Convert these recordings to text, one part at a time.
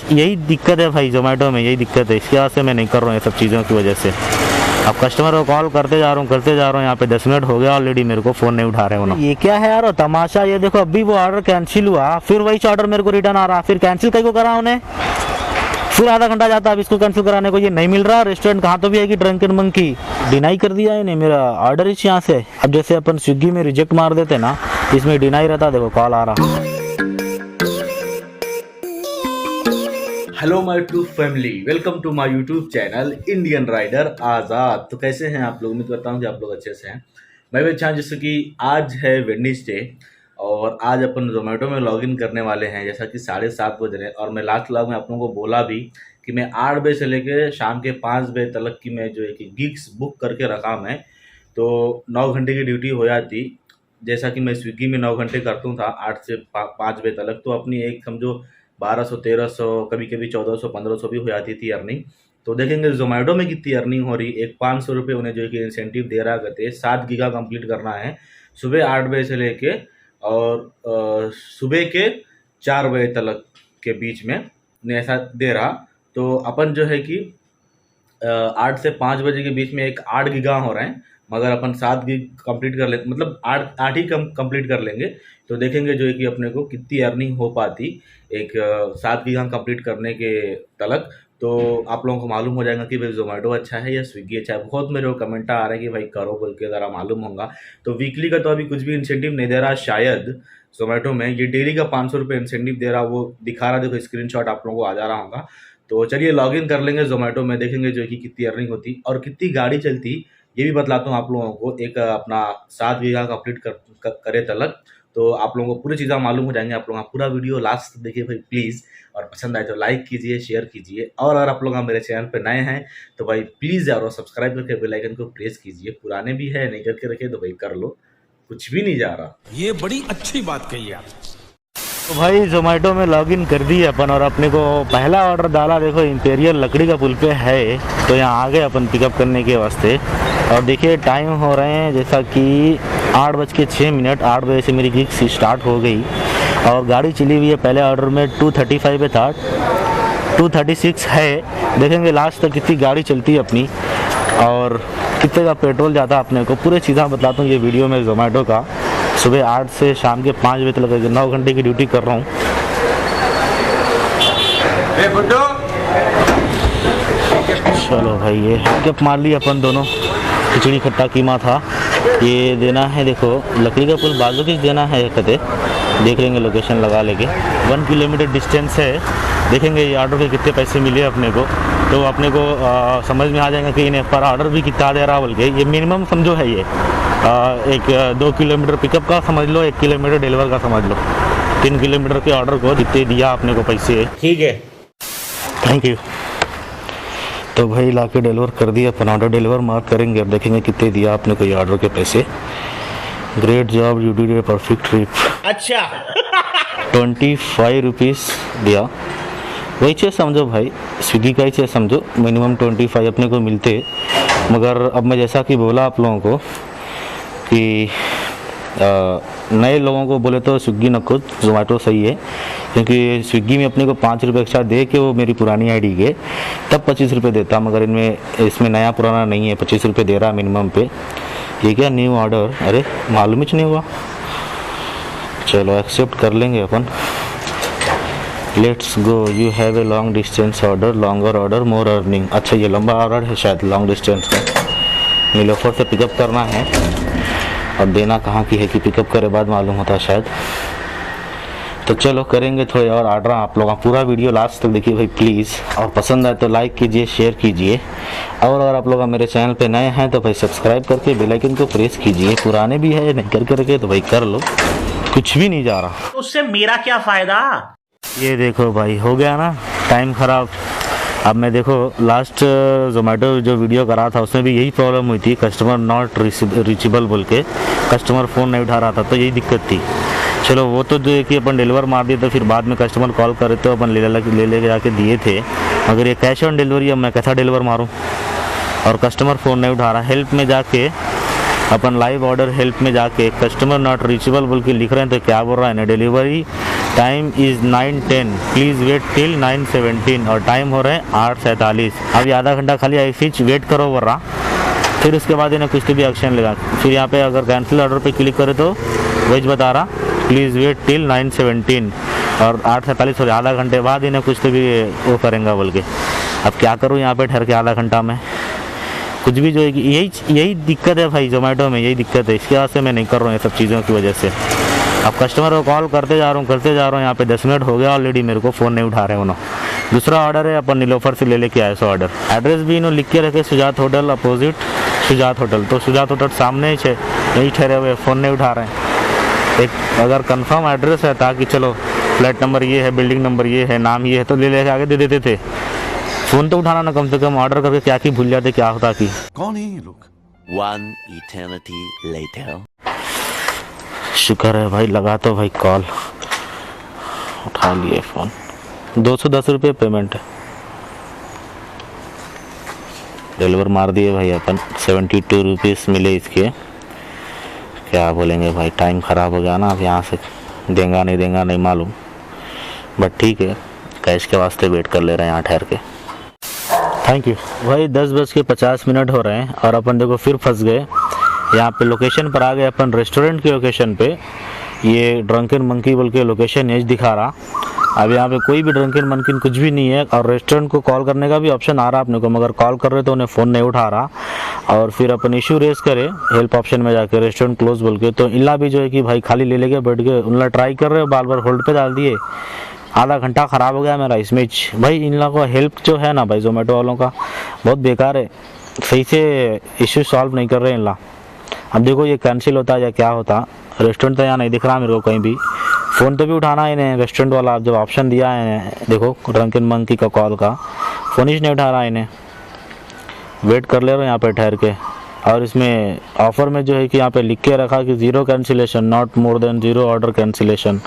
यही दिक्कत है भाई, जोमेटो में यही दिक्कत है, इसके वजह से मैं नहीं कर रहा हूँ ये सब चीज़ों की वजह से। अब कस्टमर को कॉल करते जा रहा हूँ, यहाँ पे 10 मिनट हो गया ऑलरेडी, मेरे को फ़ोन नहीं उठा रहे हो ना। ये क्या है यार तमाशा, ये देखो अभी वो ऑर्डर कैंसिल हुआ, फिर वही ऑर्डर मेरे को रिटर्न आ रहा, फिर कैंसिल कहीं को करा उन्हें, फिर आधा घंटा जाता है अब इसको कैंसिल कराने को, ये नहीं मिल रहा। रेस्टोरेंट कहाँ तो भी है कि ड्रंकन मंकी डिनाई कर दिया है इन्हें मेरा ऑर्डर इस यहाँ से। अब जैसे अपन स्विगी में रिजेक्ट मार देते ना, इसमें डिनाई रहता, देखो कॉल आ रहा। Hello my true family, welcome to my YouTube channel Indian rider Azad. तो कैसे हैं आप लोग? उम्मीद करता हूँ कि आप लोग अच्छे से हैं। मैं भी अच्छा हूँ। जैसे कि आज है वेडनेसडे और आज अपन जोमेटो में लॉगिन करने वाले हैं, जैसा कि 7:30 बज रहे हैं। और मैं लास्ट व्लॉग में आप लोगों को बोला भी कि मैं 8 बजे से लेकर शाम के 5 बजे तक की मैं जो है कि गिग्स बुक करके रखा मैं, तो 9 घंटे की ड्यूटी हो जाती। जैसा कि मैं स्विगी में 9 घंटे करता था 8 से 5 बजे तक, तो अपनी एक समझो 1200, 1300, कभी कभी 1400, 1500 भी हो जाती थी अर्निंग। तो देखेंगे जोमेटो में कितनी अर्निंग हो रही। एक 500 रुपये उन्हें जो है कि इंसेंटिव दे रहा करते, 7 गीगा कंप्लीट करना है सुबह 8 बजे से लेके और सुबह के 4 बजे तक के बीच में उन्हें ऐसा दे रहा। तो अपन जो है कि 8 से 5 बजे के बीच में एक 8 गीगा हो रहे हैं, मगर अपन 7 गीग कंप्लीट कर लेते, मतलब 8 ही कंप्लीट कर लेंगे तो देखेंगे जो है कि अपने को कितनी अर्निंग हो पाती एक 7 गीगा कंप्लीट करने के तलक। तो आप लोगों को मालूम हो जाएगा कि भाई जोमेटो अच्छा है या स्विगी अच्छा है। बहुत मेरे को कमेंट आ रहा है कि भाई करो बोल के, ज़रा मालूम होगा। तो वीकली का तो अभी कुछ भी इंसेंटिव नहीं दे रहा शायद जोमेटो में, ये डेली का 500 रुपये इंसेंटिव दे रहा, वो दिखा रहा, देखो स्क्रीनशॉट आप लोगों को आ जा रहा होगा। तो चलिए लॉगिन कर लेंगे जोमेटो में, देखेंगे जो है कि कितनी अर्निंग होती और कितनी गाड़ी चलती, ये भी बतलाता हूँ आप लोगों को। एक अपना 7 बीघा कंप्लीट करे तलक, तो आप लोगों को पूरी चीज़ें मालूम हो जाएंगे। आप लोग पूरा वीडियो लास्ट तक देखिए भाई प्लीज़, और पसंद आए तो लाइक कीजिए, शेयर कीजिए। और अगर आप लोग मेरे चैनल पर नए हैं तो भाई प्लीज़ यार सब्सक्राइब करके बेल आइकन को प्रेस कीजिए। पुराने भी है नहीं करके रखे तो भाई कर लो, कुछ भी नहीं जा रहा। ये बड़ी अच्छी बात कही आप। तो भाई जोमेटो में लॉगिन कर दिए अपन और अपने को पहला ऑर्डर डाला, देखो इंपीरियल लकड़ी का पुल पे है, तो यहाँ आ गए अपन पिकअप करने के वास्ते। और देखिए टाइम हो रहे हैं जैसा कि 8:06। 8 बजे से मेरी गिग स्टार्ट हो गई और गाड़ी चली हुई है। पहले ऑर्डर में 235 पे था, 236 है। देखेंगे लास्ट तक कितनी गाड़ी चलती है अपनी और कितने का पेट्रोल जाता है अपने को। पूरे चीज़ें बताता हूँ ये वीडियो में जोमेटो का। सुबह 8 से शाम के 5 बजे तक 9 घंटे की ड्यूटी कर रहा हूँ। चलो भाई ये पिकअप मार लिया अपन दोनों। खिचड़ी खट्टा कीमा था, ये देना है। देखो लकड़ी का पुल बाजू की देना है कहते, देख लेंगे लोकेशन लगा लेके। 1 किलोमीटर डिस्टेंस है। देखेंगे ये ऑर्डर के कितने पैसे मिले अपने को, तो अपने को समझ में आ जाएगा कि इन्हें पर ऑर्डर भी कितना दे रहा बोल के। ये मिनिमम समझो है, ये 2 किलोमीटर पिकअप का समझ लो, 1 किलोमीटर डिलीवर का समझ लो। 3 किलोमीटर के ऑर्डर को जितने दिया अपने को पैसे, ठीक है, थैंक यू। तो भाई लाके डिलीवर कर दिया अपन, ऑर्डर डिलीवर मार्क करेंगे। अब देखेंगे कितने दिया अपने को ये ऑर्डर के पैसे। Great job, you did a perfect trip. अच्छा 25 रुपीज़ दिया, वही चीज़ समझो भाई, स्विगी का ही चीज़ समझो। मिनिमम 25 अपने को मिलते, मगर अब मैं जैसा कि बोला आप लोगों को कि नए लोगों को बोले तो स्विगी न खुद जोमेटो सही है, क्योंकि स्विगी में अपने को 5 रुपये एक्स्ट्रा दे के वो मेरी पुरानी आईडी के तब 25 रुपये देता, मगर इसमें नया पुराना नहीं है, 25 रुपये दे रहा मिनिमम पे। ये क्या न्यू ऑर्डर, अरे मालूम ही नहीं हुआ। चलो एक्सेप्ट कर लेंगे अपन। Let's go, you have a long distance order, longer order more earning. अच्छा ये लंबा ऑर्डर है शायद, लॉन्ग डिस्टेंस का। नीलोफर से पिकअप करना है और देना कहाँ की है कि पिकअप करे बाद मालूम होता शायद। तो चलो करेंगे थोड़े और ऑर्डर। आप लोग पूरा वीडियो लास्ट तक देखिए भाई प्लीज़, और पसंद आए तो लाइक कीजिए, शेयर कीजिए। और अगर आप लोग मेरे चैनल पे नए हैं तो भाई सब्सक्राइब करके बेल आइकन को प्रेस कीजिए। पुराने भी है नहीं करके रखे तो भाई कर लो, कुछ भी नहीं जा रहा, उससे मेरा क्या फ़ायदा। ये देखो भाई हो गया ना टाइम ख़राब। अब मैं देखो लास्ट जोमेटो जो वीडियो करा था उसमें भी यही प्रॉब्लम हुई थी, कस्टमर नॉट रीचेबल बोल के कस्टमर फ़ोन नहीं उठा रहा था, तो यही दिक्कत थी। चलो वो तो जो है कि अपन डिलीवर मार दिए, तो फिर बाद में कस्टमर कॉल करे तो अपन ले जाके दिए थे। मगर ये कैश ऑन डिलीवरी, अब मैं कैसा डिलीवर मारूं और कस्टमर फ़ोन नहीं उठा रहा। हेल्प में जाके अपन लाइव ऑर्डर हेल्प में जाके कस्टमर नॉट रीचेबल बोल के लिख रहे हैं, तो क्या बोल रहा है ना, delivery time is 9:10, please wait till 9:17 और टाइम हो रहे हैं 8:47। अभी आधा घंटा खाली ऐसे ही वेट करो बोल रहा, फिर उसके बाद इन्हें कुछ तो भी एक्शन लेगा। फिर यहाँ पे अगर कैंसिल ऑर्डर पे क्लिक करे तो वही बता रहा प्लीज़ वेट टिल 9:17 और 8:47 हो, आधा घंटे बाद इन्हें कुछ तो भी वो करेंगे बोल के। अब क्या करूँ यहाँ पे ठहर के आधा घंटा में, कुछ भी जो है कि यही दिक्कत है भाई जोमेटो में, यही दिक्कत है। इसके वजह से मैं नहीं कर रहा हूँ ये सब चीज़ों की वजह से। अब कस्टमर को कॉल करते जा रहा हूँ, यहाँ पे 10 मिनट हो गया ऑलरेडी, मेरे को फ़ोन नहीं उठा रहे उन्होंने। दूसरा ऑर्डर है अपन नीलोफर से ले लेके आए सो ऑर्डर। एड्रेस भी इन्होंने लिख के रखे Sujat hotel opposite Sujat hotel, तो सुजात होटल सामने ही है, यहीं ठहरे हुए, फ़ोन नहीं उठा रहे हैं। एक अगर कंफर्म एड्रेस है ताकि चलो फ्लैट नंबर ये है, बिल्डिंग नंबर ये है, नाम ये है, तो ले लेके आगे दे देते थे। फ़ोन तो उठाना ना कम से कम, ऑर्डर करके क्या की भूल जाते, क्या होता कि। कौन है ये लोग? One eternity later. शुक्र है भाई, लगा तो भाई कॉल, उठा लिए फ़ोन। 210 रुपये पेमेंट है, डिलीवर मार दिए भाई अपन। 72 रुपीज़ मिले इसके। क्या बोलेंगे भाई, टाइम ख़राब हो गया ना, अब यहाँ से देंगा नहीं मालूम, बट ठीक है, कैश के वास्ते वेट कर ले रहे हैं यहाँ ठहर के। थैंक यू भाई। 10:50 हो रहे हैं और अपन देखो फिर फंस गए। यहाँ पे लोकेशन पर आ गए अपन, रेस्टोरेंट की लोकेशन पे। ये ड्रंकन मंकी बोल के लोकेशन एज दिखा रहा। अब यहाँ पे कोई भी ड्रंकन मंकी कुछ भी नहीं है, और रेस्टोरेंट को कॉल करने का भी ऑप्शन आ रहा अपने को, मगर कॉल कर रहे तो उन्हें फ़ोन नहीं उठा रहा। और फिर अपन इशू रेस करे हेल्प ऑप्शन में जाके, रेस्टोरेंट क्लोज बोल के, तो इनला भी जो है कि भाई खाली ले लेके बैठ गए। उनला ट्राई कर रहे हो, बार बार होल्ड पे डाल दिए, आधा घंटा ख़राब हो गया मेरा इसमें। भाई इन लोगों का हेल्प जो है ना भाई जोमेटो वालों का बहुत बेकार है, सही से इशू सॉल्व नहीं कर रहे इन लोग। अब देखो ये कैंसिल होता या क्या होता, रेस्टोरेंट तो यहाँ नहीं दिख रहा मेरे को कहीं भी। फ़ोन तो भी उठाना है इन्हें, रेस्टोरेंट वाला जब ऑप्शन दिया है इन्हें, देखो ड्रंकन मंकी का कॉल का, फ़ोन ही नहीं उठा रहा इन्हें। वेट कर ले रहे हो यहाँ पे ठहर के। और इसमें ऑफ़र में जो है कि यहाँ पे लिख के रखा कि 0 cancellation, not more than 0 order cancellation.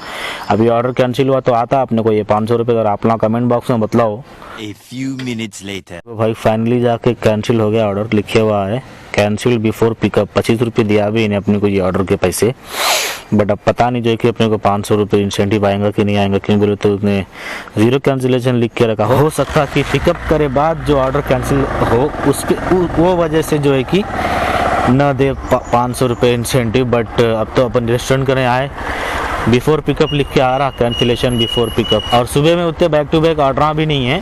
अभी ऑर्डर कैंसिल हुआ तो आता अपने को ये 500 रुपये, अगर आप लोग कमेंट बॉक्स में बतलाओ। A few minutes later. तो भाई फाइनली जाके कैंसिल हो गया ऑर्डर, लिखे हुआ है कैंसिल बिफोर पिकअप। 25 रुपये दिया भी इन्हें अपने को ये ऑर्डर के पैसे, बट अब पता नहीं जो है कि अपने को 500 रुपये इंसेंटिव आएगा कि नहीं आएगा, क्यों बोले तो उसने 0 कैंसिलेशन लिख के रखा। हो सकता कि पिकअप करे बाद जो ऑर्डर कैंसिल हो उसके वो वजह से जो है कि न दे 500 रुपये इंसेंटिव। बट अब तो अपन रेस्टोरेंट करने आए, बिफोर पिकअप लिख के आ रहा कैंसिलेशन बिफोर पिकअप। और सुबह में उतने बैक टू बैक ऑर्डर भी नहीं है।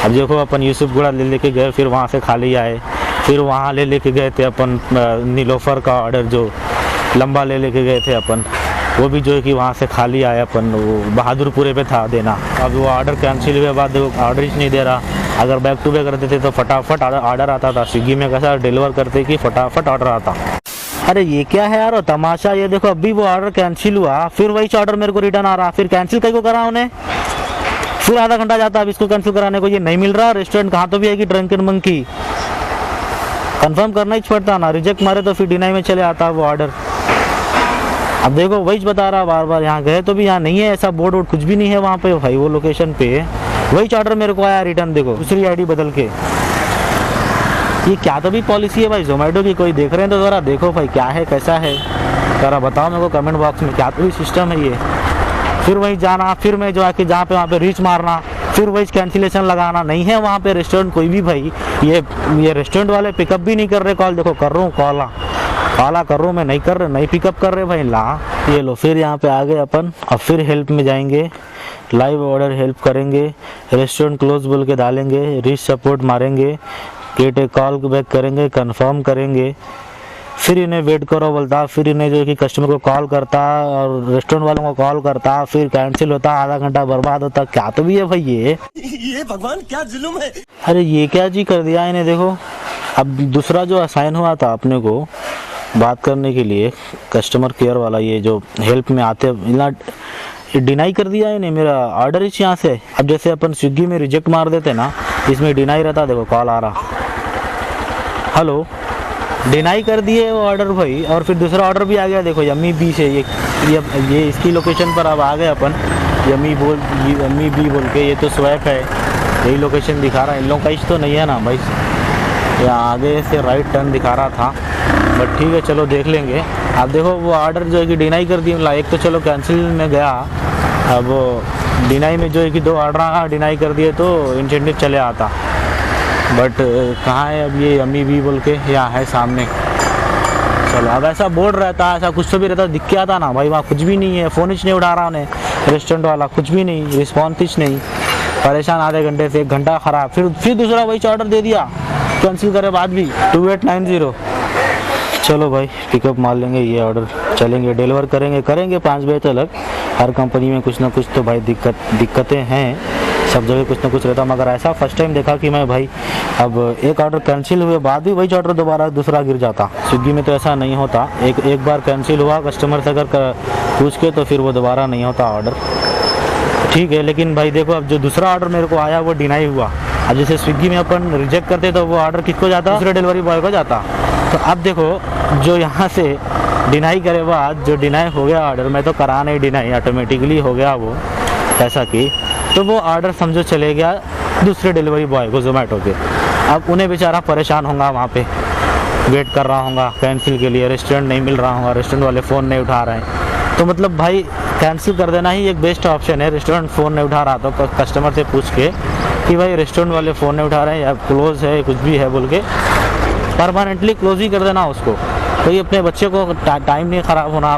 अब देखो अपन यूसुफगुड़ा ले लेके गए, फिर वहाँ से खाली आए, फिर वहाँ ले लेके गए थे अपन नीलोफर का ऑर्डर जो लंबा ले लेके गए थे अपन, वो भी जो है कि वहाँ से खाली आए अपन, वो बहादुरपुरे पे था देना। अब वो ऑर्डर कैंसिल हुए बाद ऑर्डर ही नहीं दे रहा। अगर बैक टू बैक करते थे तो फटाफट ऑर्डर आता था। स्विगी में कैसा डिलीवर करते कि फटाफट ऑर्डर आता। अरे ये क्या है यार तमाशा, ये देखो अभी वो ऑर्डर कैंसिल हुआ, फिर वही ऑर्डर मेरे को रिटर्न आ रहा, फिर कैंसिल कहीं को करा उन्हें, फिर आधा घंटा जाता अब इसको कैंसिल कराने को। ये नहीं मिल रहा, रेस्टोरेंट कहाँ तो भी है कि ड्रंकन मंकी कंफर्म करना ही पड़ता ना, रिजेक्ट मारे तो फिर डिनाई में चले आता वो ऑर्डर। अब देखो वही बता रहा बार बार, यहाँ गए तो भी यहाँ नहीं है ऐसा बोर्ड वोर्ड, कुछ भी नहीं है वहाँ पे भाई वो लोकेशन पे। वही ऑर्डर मेरे को आया रिटर्न, देखो दूसरी आईडी बदल के। ये क्या तो भी पॉलिसी है भाई जोमेटो की, कोई देख रहे हैं तो ज़रा देखो भाई क्या है कैसा है, ज़रा बताओ मेरे को कमेंट बॉक्स में, क्या तो भी सिस्टम है ये। फिर वही जाना, फिर मैं जो आके जहाँ पे वहाँ पे रीच मारना, फिर वही कैंसिलेशन लगाना। नहीं है वहाँ पे रेस्टोरेंट कोई भी भाई, ये रेस्टोरेंट वाले पिकअप भी नहीं कर रहे कॉल। देखो कर रहा हूँ कॉला कर रहा हूँ मैं, नहीं पिकअप कर रहे भाई ला। ये लो फिर यहाँ पे आ गए अपन, अब फिर हेल्प में जाएंगे, लाइव ऑर्डर हेल्प करेंगे, रेस्टोरेंट क्लोज बोल के डालेंगे, रीच सपोर्ट मारेंगे, गेट ए कॉल बैक करेंगे, कंफर्म करेंगे, फिर इन्हें वेट करो बोलता, फिर इन्हें जो है कि कस्टमर को कॉल करता और रेस्टोरेंट वालों को कॉल करता, फिर कैंसिल होता, आधा घंटा बर्बाद होता। क्या तो भी है भाई ये भगवान क्या जुल्म है। अरे ये क्या जी कर दिया इन्हें। देखो अब दूसरा जो असाइन हुआ था अपने को बात करने के लिए, कस्टमर केयर वाला, ये जो हेल्प में आते डिनाई कर दिया इन्हें मेरा ऑर्डर इस यहाँ से। अब जैसे अपन स्विगी में रिजेक्ट मार देते ना, इसमें डिनाई रहता। देखो कॉल आ रहा, हेलो, डिनाई कर दिए वो ऑर्डर भाई। और फिर दूसरा ऑर्डर भी आ गया, देखो यम्मी बी से, ये इसकी लोकेशन पर अब आ गए अपन, यम्मी बी बोल के। ये तो स्वैप है, यही लोकेशन दिखा रहा है। इन लोगों का इस तो नहीं है ना भाई, यहाँ आगे से राइट टर्न दिखा रहा था, बट ठीक है चलो देख लेंगे। अब देखो वो ऑर्डर जो है कि डिनाई कर दिया। एक तो चलो कैंसिल में गया, अब डिनाई में जो है कि 2 ऑर्डर डिनाई कर दिए तो इंसेंटिव चले आता, बट कहाँ है अब ये अम्मी भी बोल के या है सामने। चलो अब ऐसा बोर्ड रहता है, ऐसा कुछ तो भी रहता, दिख के आता ना भाई, वहाँ कुछ भी नहीं है, फ़ोन ही नहीं उठा रहा उन्हें, रेस्टोरेंट वाला कुछ भी नहीं, रिस्पॉन्स नहीं, परेशान आधे घंटे से 1 घंटा ख़राब, फिर दूसरा वही ऑर्डर दे दिया कैंसिल करे बाद भी 2890। चलो भाई पिकअप मार लेंगे, ये ऑर्डर चलेंगे, डिलीवर करेंगे 5 बजे तक। हर कंपनी में कुछ ना कुछ तो भाई दिक्कतें हैं, सब जगह कुछ ना कुछ रहता, मगर ऐसा फर्स्ट टाइम देखा कि मैं भाई अब एक ऑर्डर कैंसिल हुए बाद भी वही ऑर्डर दोबारा दूसरा गिर जाता। स्विगी में तो ऐसा नहीं होता, एक बार कैंसिल हुआ कस्टमर से अगर पूछ के तो फिर वो दोबारा नहीं होता ऑर्डर, ठीक है। लेकिन भाई देखो अब जो दूसरा ऑर्डर मेरे को आया वो डिनाई हुआ। अब जैसे स्विगी में अपन रिजेक्ट करते तो वो ऑर्डर किसको जाता, दूसरे डिलीवरी बॉय को जाता। तो अब देखो जो यहाँ से डिनाई करे बाद जो डिनाई हो गया ऑर्डर, मैं तो करा नहीं डिनाई, ऑटोमेटिकली हो गया वो ऐसा कि, तो वो ऑर्डर समझो चले गया दूसरे डिलीवरी बॉय को जोमेटो के। अब उन्हें बेचारा परेशान होगा, वहाँ पे वेट कर रहा होगा कैंसिल के लिए, रेस्टोरेंट नहीं मिल रहा होगा, रेस्टोरेंट वाले फ़ोन नहीं उठा रहे हैं। तो मतलब भाई कैंसिल कर देना ही एक बेस्ट ऑप्शन है। रेस्टोरेंट फ़ोन नहीं उठा रहा तो कस्टमर से पूछ के कि भाई रेस्टोरेंट वाले फ़ोन नहीं उठा रहे हैं या क्लोज़ है कुछ भी है बोल के परमानेंटली क्लोज़ ही कर देना उसको। तो ये अपने बच्चे को टाइम नहीं ख़राब होना,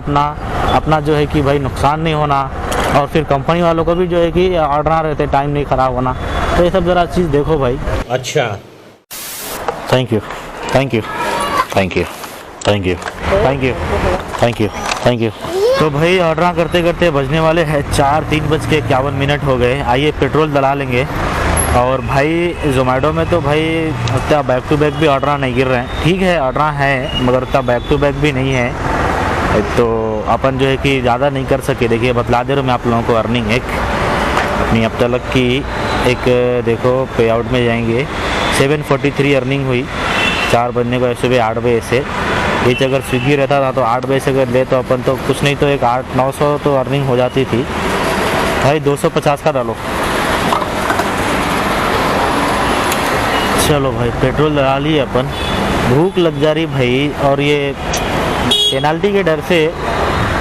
अपना जो है कि भाई नुकसान नहीं होना, और फिर कंपनी वालों को भी जो है कि ऑर्डर रहते टाइम नहीं ख़राब होना। तो ये सब ज़रा चीज़ देखो भाई। अच्छा thank you thank you thank you thank you thank you thank you thank you. तो भाई ऑर्डर करते करते बजने वाले हैं 3:51 हो गए। आइए पेट्रोल डला लेंगे। और भाई जोमेटो में तो भाई उतना बैक टू बैक भी ऑर्डर नहीं गिर रहे हैं, ठीक है ऑर्डर है मगर उतना बैक टू बैक भी नहीं है, तो अपन जो है कि ज़्यादा नहीं कर सके। देखिए बतला दे रहा हूँ मैं आप लोगों को अर्निंग एक अपनी अब तक की एक देखो पे आउट में जाएंगे 743 अर्निंग हुई 4 बजने को सुबह 8 बजे से। ये अगर स्विगी रहता था तो 8 बजे से अगर ले तो अपन तो कुछ नहीं तो एक 800-900 तो अर्निंग हो जाती थी। भाई 250 का डालो। चलो भाई पेट्रोल डला लिए अपन, भूख लग जा रही भाई, और ये पेनाल्टी के डर से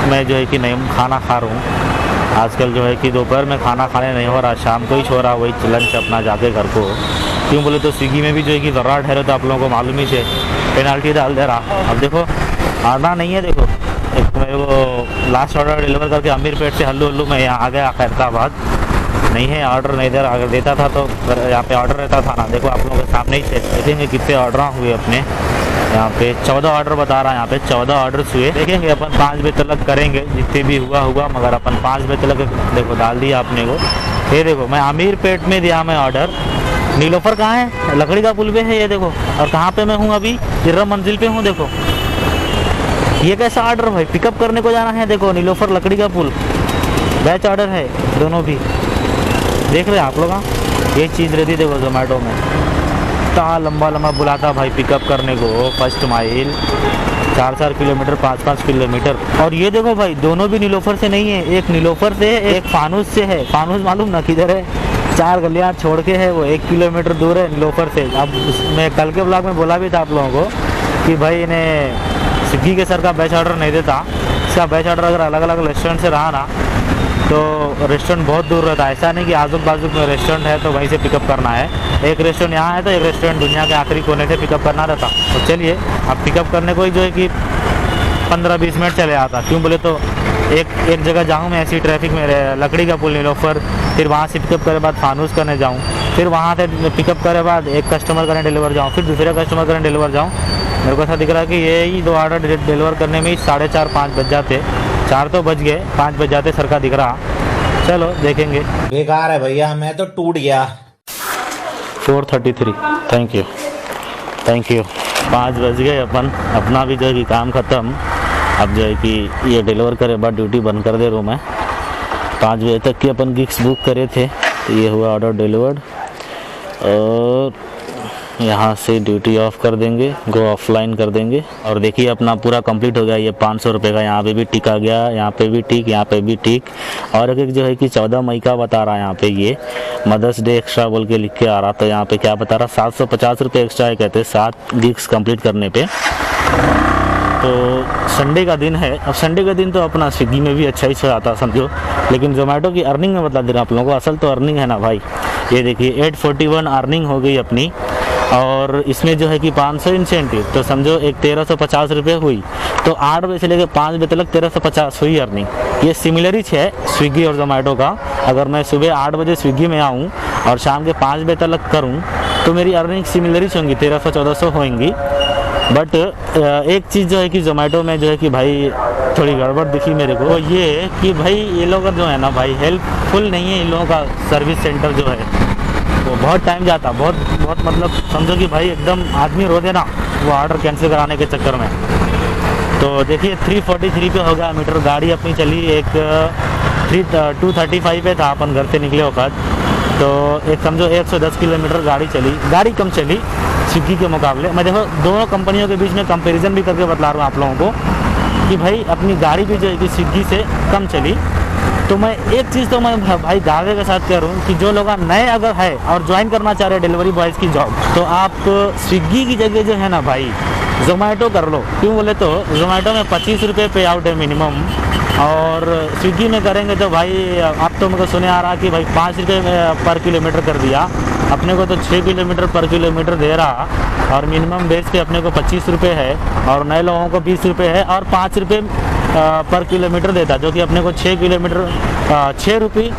मैं जो है कि नहीं खाना खा रहा हूँ आजकल। जो है कि दोपहर में खाना खाने नहीं हो रहा, शाम को ही छो रहा वही लंच अपना जाके घर को। क्यों बोले तो स्विगी में भी जो है कि ज़रा ठहरे तो आप लोगों को मालूम ही है पेनाल्टी डाल दे रहा। अब देखो आना नहीं है, देखो एक मेरे को लास्ट ऑर्डर डिलीवर करके अमीरपेट से हल्लू मैं यहाँ आ गया खैरताबाद, नहीं है ऑर्डर नहीं दे रहा। अगर देता था तो यहाँ पे ऑर्डर रहता था ना। देखो आप लोगों के सामने ही देखेंगे कितने ऑर्डर हुए अपने यहाँ पे 14 ऑर्डर बता रहा है, यहाँ पे 14 ऑर्डर्स हुए। देखेंगे अपन 5 बजे तक करेंगे, जितने भी हुआ मगर अपन 5 बजे तक देखो डाल दिया अपने को। ये देखो मैं अमीरपेट में दिया मैं ऑर्डर, नीलोफर कहाँ है, लकड़ी का पुल पे है ये देखो, और कहाँ पे मैं हूँ अभी, 13 मंजिल पे हूँ। देखो ये कैसा ऑर्डर भाई, पिकअप करने को जाना है, देखो नीलोफर लकड़ी का पुल, बैच ऑर्डर है दोनों भी, देख रहे हैं आप लोग। ये चीज़ रहती देखो जोमेटो में, इतना लंबा बुलाता भाई पिकअप करने को, फर्स्ट माइल 4 किलोमीटर 5 किलोमीटर। और ये देखो भाई दोनों भी नीलोफर से नहीं है, एक नीलोफर से है एक फानूस से है। फानूस मालूम ना किधर है, 4 गलियाँ छोड़ के है, वो 1 किलोमीटर दूर है नीलोफर से। अब मैं कल के ब्लॉग में बोला भी था आप लोगों को कि भाई इन्हें स्विगी के सर का बैच ऑर्डर नहीं देता, इसका बैच ऑर्डर अगर अलग अलग रेस्टोरेंट से रहा ना तो रेस्टोरेंट बहुत दूर रहता है। ऐसा नहीं कि आजू बाजू में रेस्टोरेंट है तो वहीं से पिकअप करना है, एक रेस्टोरेंट यहाँ है तो एक रेस्टोरेंट दुनिया के आखिरी कोने से पिकअप करना रहता। तो चलिए अब पिकअप करने को ही जो है कि 15-20 मिनट चले आता। क्यों बोले तो एक जगह जाऊँ मैं ऐसी ट्रैफिक में, लकड़ी का पुल नीलोफर, फिर वहाँ से पिकअप करे बाद फानूस करने जाऊँ, फिर वहाँ से पिकअप करे बाद एक कस्टमर करने डिलीवर जाऊँ, फिर दूसरे कस्टमर करने डिलीवर जाऊँ। मेरे को ऐसा दिख रहा है कि यही 2 ऑर्डर डिलीवर करने में ही 4:30-5 बज जाते, 4 तो बज गए, 5 बज जाते सर का दिख रहा। चलो देखेंगे। बेकार है भैया, मैं तो टूट गया। 4:33 थैंक यू 5 बज गए, अपन अपना भी जो है कि काम ख़त्म। अब जो है कि ये डिलीवर करे बाद ड्यूटी बंद कर दे रहा हूँ मैं। 5 बजे तक की अपन गिग्स बुक करे थे, तो ये हुआ ऑर्डर डिलीवर्ड, और यहाँ से ड्यूटी ऑफ कर देंगे, गो ऑफलाइन कर देंगे। और देखिए अपना पूरा कंप्लीट हो गया। ये 500 रुपये का यहाँ पे भी टिक आ गया, यहाँ पे भी टिक, यहाँ पे भी टिक। और एक जो है कि 14 मई का बता रहा है यहाँ पे, ये मदर्स डे एक्स्ट्रा बोल के लिख के आ रहा। तो यहाँ पे क्या बता रहा, 750 रुपये एक्स्ट्रा है कहते 7 गिग्स कंप्लीट करने पे। तो संडे का दिन है। अब संडे का दिन तो अपना स्विगी में भी अच्छा ही से आता समझो, लेकिन जोमेटो की अर्निंग में बता दे रहा हूँ आप लोगों को। असल तो अर्निंग है ना भाई, ये देखिए 841 अर्निंग हो गई अपनी, और इसमें जो है कि 500 इंसेंटिव, तो समझो एक 1350 रुपये हुई। तो 8 बजे से लेकर 5 बजे तक 1350 हुई अर्निंग। ये सिमिलर ही है स्विगी और जोमेटो का। अगर मैं सुबह 8 बजे स्विगी में आऊँ और शाम के 5 बजे तक करूँ तो मेरी अर्निंग सिमिलर ही होंगी, 1300-1400 होंगी। बट एक चीज़ जो है कि जोमेटो में जो है कि भाई थोड़ी गड़बड़ दिखी मेरे को, ये कि भाई ये लोग जो है ना भाई हेल्पफुल नहीं है। इन लोगों का सर्विस सेंटर जो है वो बहुत टाइम जाता, बहुत मतलब समझो कि भाई एकदम आदमी रो देना वो ऑर्डर कैंसिल कराने के चक्कर में। तो देखिए 343 पे हो गया मीटर, गाड़ी अपनी चली एक 235 पे था अपन घर से निकले वक्त। तो एक समझो 110 किलोमीटर गाड़ी चली, गाड़ी कम चली स्विगी के मुकाबले। मैं देखो दोनों कंपनियों के बीच में कंपैरिजन भी करके बतला रहा हूँ आप लोगों को कि भाई अपनी गाड़ी भी जो है कि स्विगी से कम चली। तो मैं एक चीज़ तो मैं भाई दावे के साथ कह रहा हूँ कि जो लोग नए अगर है और ज्वाइन करना चाह रहे हैं डिलीवरी बॉयज़ की जॉब, तो आप स्विगी की जगह जो है ना भाई जोमेटो कर लो। क्यों बोले तो जोमेटो में 25 रुपये पे आउट है मिनिमम, और स्विगी में करेंगे तो भाई अब तो मुझे सुने आ रहा कि भाई 5 रुपये पर किलोमीटर कर दिया। अपने को तो 6 किलोमीटर पर किलोमीटर दे रहा, और मिनिमम बेस पे अपने को 25 रुपये है, और नए लोगों को 20 रुपये है, और 5 रुपये पर किलोमीटर देता, जो कि अपने को 6 रुपये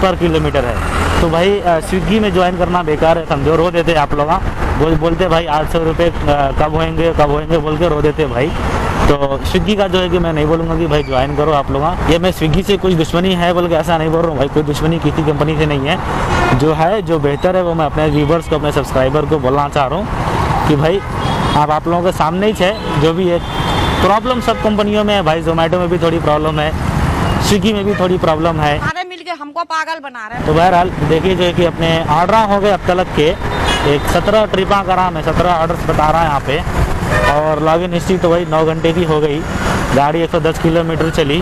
पर किलोमीटर है। तो भाई स्विगी में ज्वाइन करना बेकार है समझो। रो देते आप लोग, बोलते भाई 800 रुपये कब होएंगे बोल के रो देते भाई। तो स्विगी का जो है कि मैं नहीं बोलूँगा कि भाई ज्वाइन करो आप लोग। ये मैं स्विगी से कुछ दुश्मनी है बोल के ऐसा नहीं बोल रहा हूँ भाई, कोई दुश्मनी किसी कंपनी से नहीं है। जो है जो बेहतर है वो मैं अपने व्यूवर्स को, अपने सब्सक्राइबर को बोलना चाह रहा हूँ कि भाई आप लोगों के सामने ही है। जो भी है प्रॉब्लम सब कंपनियों में है भाई, जोमेटो में भी थोड़ी प्रॉब्लम है, स्विगी में भी थोड़ी प्रॉब्लम है, सारे मिलके हमको पागल बना रहे हैं। तो बहरहाल देखिए जो है कि अपने ऑर्डर हो गए अब तक के एक 17 ट्रिपा करा, मैं 17 ऑर्डर्स बता रहा है यहाँ पे। और लॉगिन हिस्ट्री तो वही 9 घंटे की हो गई। गाड़ी 110 किलोमीटर चली,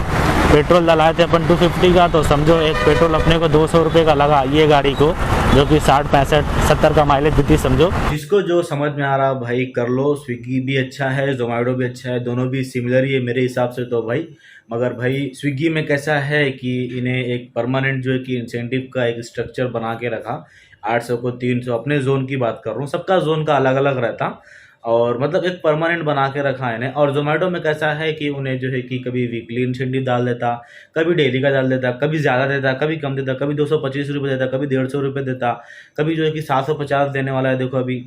पेट्रोल डलाए थे अपन 250 का, तो समझो एक पेट्रोल अपने को 200 रुपये का लगा ये गाड़ी को, जो कि 60, 65, 70 का माइलेज देती समझो। जिसको जो समझ में आ रहा भाई कर लो। स्विगी भी अच्छा है, जोमेटो भी अच्छा है, दोनों भी सिमिलर ही है मेरे हिसाब से तो भाई। मगर भाई स्विगी में कैसा है कि इन्हें एक परमानेंट जो है कि इंसेंटिव का एक स्ट्रक्चर बना के रखा, 800 को 300, अपने जोन की बात कर रहा हूँ, सबका जोन का अलग अलग रहता, और मतलब एक परमानेंट बना के रखा है इन्हें। और जोमेटो में कैसा है कि उन्हें जो है कि कभी वीकली इंसेंटिव डाल देता, कभी डेली का डाल देता, कभी ज़्यादा देता, कभी कम देता, कभी 225 रुपये देता, कभी 150 रुपये देता, कभी जो है कि 750 देने वाला है। देखो अभी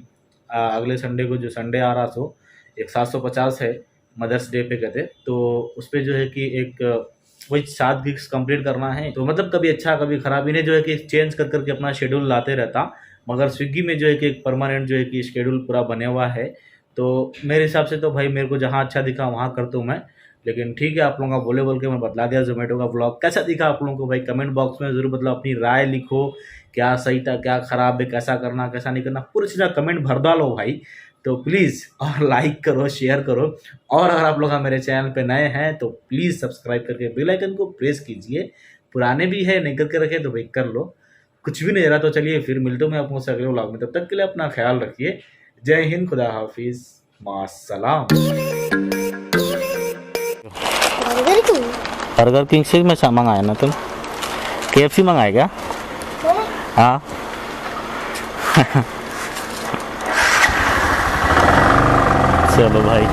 अगले संडे को जो संडे आ रहा सो एक 750 है, मदर्स डे पे कहते, तो उस पर जो है कि एक वही 7 वीक्स कंप्लीट करना है। तो मतलब कभी अच्छा कभी ख़राब, इन्हें जो है कि चेंज कर करके अपना शेड्यूल लाते रहता। मगर स्विगी में जो है कि एक परमानेंट जो है कि शेड्यूल पूरा बने हुआ है। तो मेरे हिसाब से तो भाई मेरे को जहाँ अच्छा दिखा वहाँ करता हूँ मैं। लेकिन ठीक है, आप लोगों का बोल के मैं बतला दिया जोमेटो का ब्लॉग कैसा दिखा आप लोगों को भाई। कमेंट बॉक्स में ज़रूर मतलब अपनी राय लिखो, क्या सही था क्या ख़राब है, कैसा करना कैसा नहीं करना, पूरी चीज़ कमेंट भर डालो भाई। तो प्लीज़ और लाइक करो, शेयर करो, और अगर आप लोग मेरे चैनल पे नए हैं तो प्लीज़ सब्सक्राइब करके बेल आइकन को प्रेस कीजिए। पुराने भी है नहीं करके रखे तो भाई कर लो। कुछ भी नहीं रहा तो चलिए फिर मिलता हूँ मैं आपको अगले व्लॉग में। तब तक के लिए अपना ख्याल रखिए। जय हिंद, खुदा हाफिज़, मास्सलाम। बर्गर किंग से मैं मंगाया ना, तुम KFC मंगाए क्या? हाँ चलो भाई।